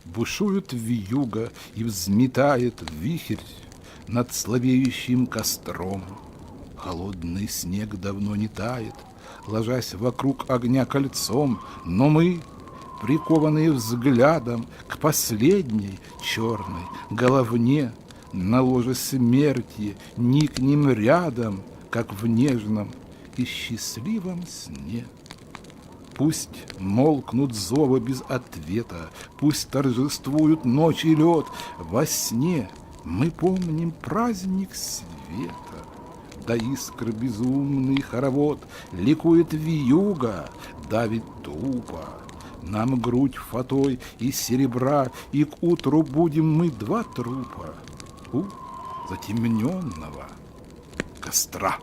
Бушует вьюга и взметает вихрь над слабеющим костром. Холодный снег давно не тает, ложась вокруг огня кольцом, но мы, прикованные взглядом к последней черной головне, на ложе смерти никнем рядом, как в нежном и счастливом сне. Пусть молкнут зовы без ответа, пусть торжествуют ночь и лед, во сне мы помним праздник света. До искр безумный хоровод, ликует вьюга, давит тупо. Нам грудь фатой из серебра, и к утру будем мы два трупа у затемненного костра.